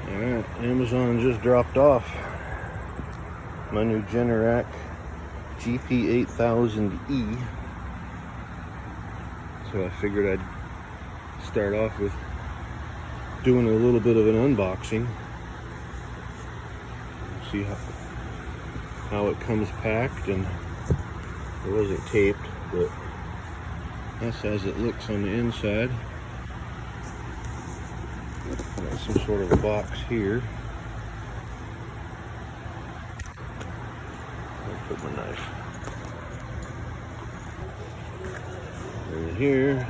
Alright, Amazon just dropped off my new Generac GP8000e. So I figured I'd start off with doing a little bit of an unboxing. See how it comes packed, and it wasn't taped, but that's as it looks on the inside. Got some sort of a box here. I'll put my knife in here.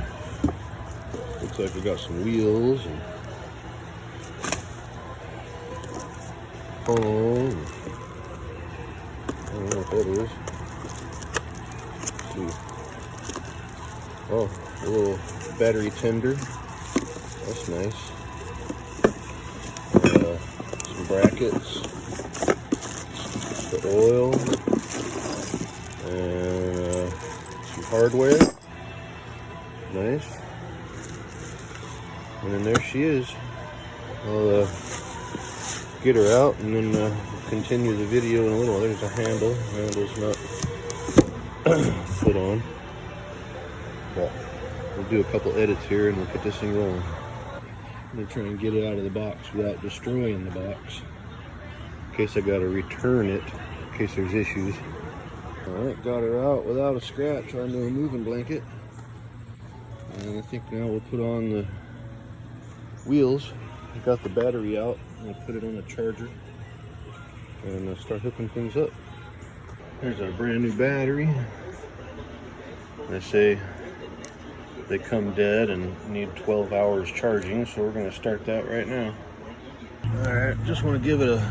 Looks like we got some wheels and phone. I don't know what that is. Let's see. Oh, a little battery tender. That's nice. Some brackets, the oil, and some hardware. Nice. And then there she is. I'll get her out and then we'll continue the video in a little. There's a handle. The handle's not put on. But we'll do a couple edits here and we'll get this thing rolling. I'm gonna try and get it out of the box without destroying the box, in case I gotta return it, in case there's issues. Alright, got her out without a scratch onto a moving blanket. And I think now we'll put on the wheels. I got the battery out. I'm gonna put it on a charger and start hooking things up. There's our brand new battery. They say they come dead and need 12 hours charging, so we're going to start that right now. Alright, just want to give it a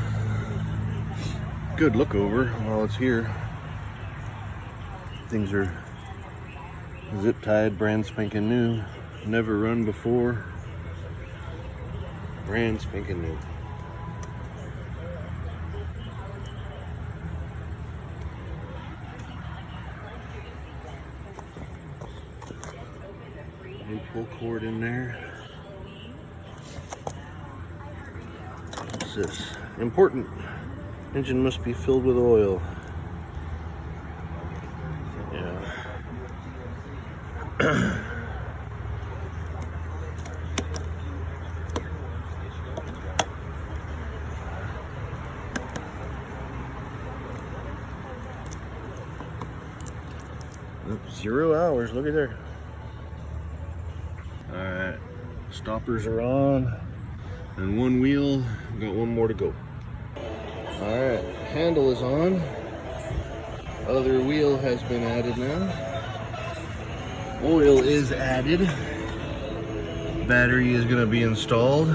good look over while it's here. Things are zip tied, brand spanking new, never run before, brand spanking new. New pull cord in there. What's this? Important. Engine must be filled with oil. Yeah. Oops, 0 hours. Look at there. Alright, stoppers are on, and one wheel, we've got one more to go. Alright, handle is on, other wheel has been added now, oil is added, battery is going to be installed.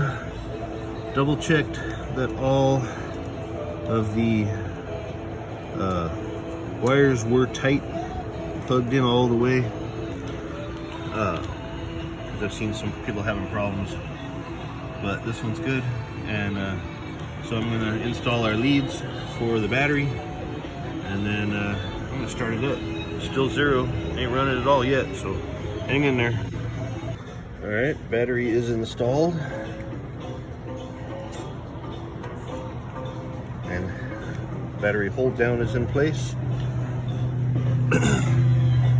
Double checked that all of the wires were tight, plugged in all the way. I've seen some people having problems, but this one's good. And so I'm going to install our leads for the battery, and then I'm going to start it up. Still zero, ain't running at all yet, so hang in there. Alright, battery is installed, and battery hold down is in place.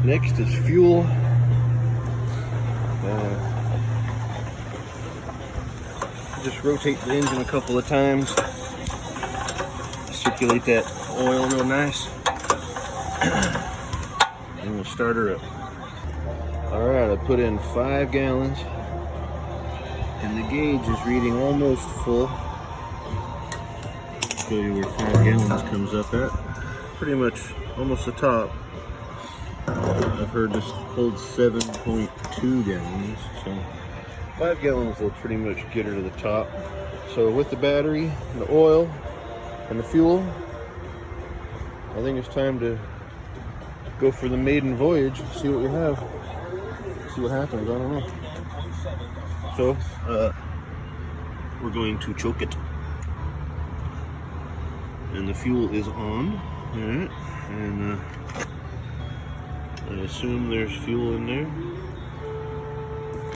Next is fuel. Just rotate the engine a couple of times, circulate that oil real nice, and we'll start her up. Alright, I put in 5 gallons, and the gauge is reading almost full. I'll show you where 5 gallons comes up at. Pretty much almost the top. I've heard this holds 7.2 gallons, so 5 gallons will pretty much get her to the top. So with the battery, the oil, and the fuel, I think it's time to go for the maiden voyage, see what we have, see what happens, I don't know. So, we're going to choke it. And the fuel is on, alright, and I assume there's fuel in there.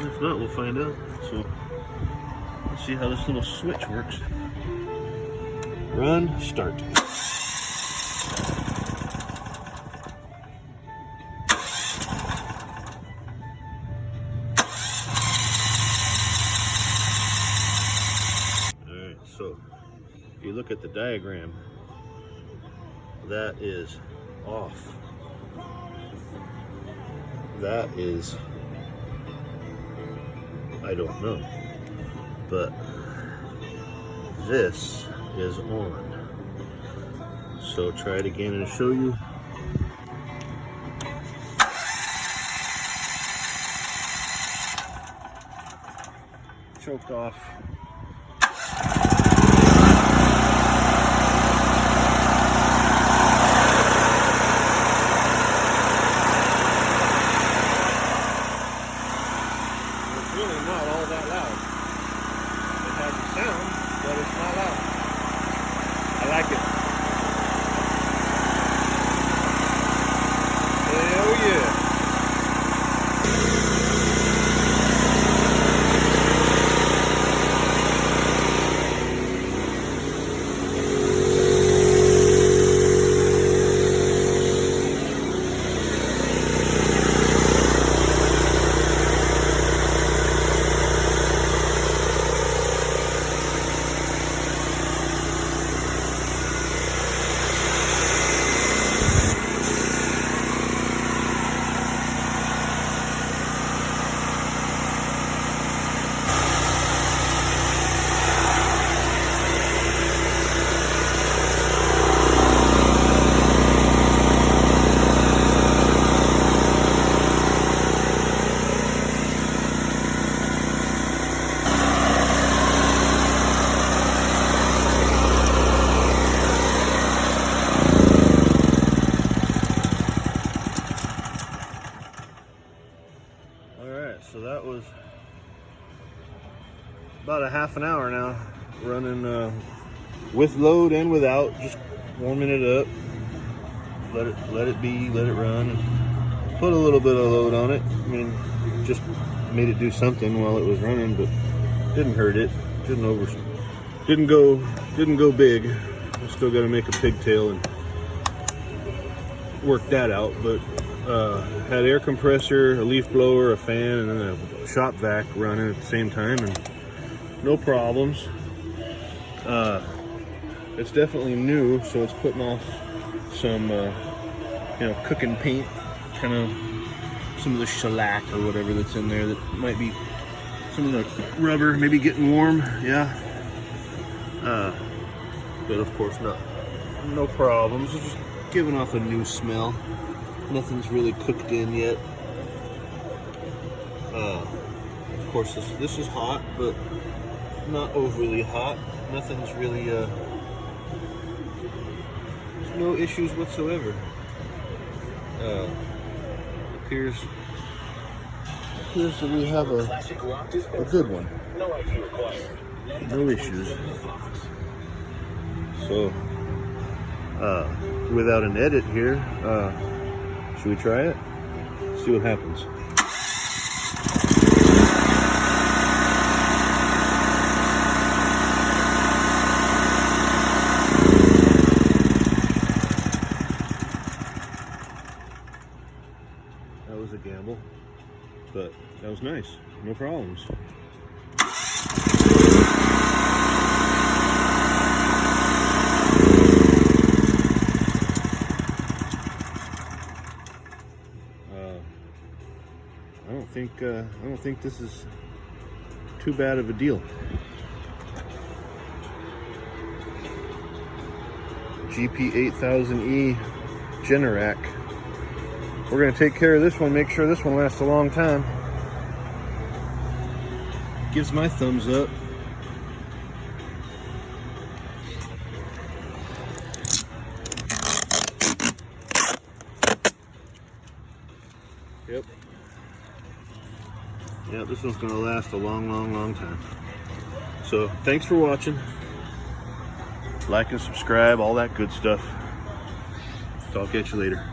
If not, we'll find out. So let's see how this little switch works. Run, start. Alright, so if you look at the diagram, that is off. That is, I don't know, but this is on. So try it again and show you. Choked off. It's really not all that loud. It has a sound, but it's not loud. I like it. Hell yeah. So that was about a half an hour now, running with load and without, just warming it up. Let it be, let it run, and put a little bit of load on it. I mean, just made it do something while it was running, but didn't hurt it. Didn't go big. I still got to make a pigtail and work that out, but had air compressor, a leaf blower, a fan, and then a shop vac running at the same time, and no problems. It's definitely new, so it's putting off some cooking paint, kind of some of the shellac or whatever that's in there that might be some of the rubber maybe getting warm. Yeah, but of course no problems. It's just giving off a new smell. Nothing's really cooked in yet. Of course, this is hot, but not overly hot. Nothing's really, there's no issues whatsoever. Appears that we have a good one. No issues. So, without an edit here, should we try it? See what happens. That was a gamble, but that was nice. No problems. I don't think this is too bad of a deal. GP8000e Generac. We're going to take care of this one, make sure this one lasts a long time. Gives my thumbs up. Yep. Yeah, this one's going to last a long time. So, thanks for watching. Like and subscribe, all that good stuff. Talk at you later.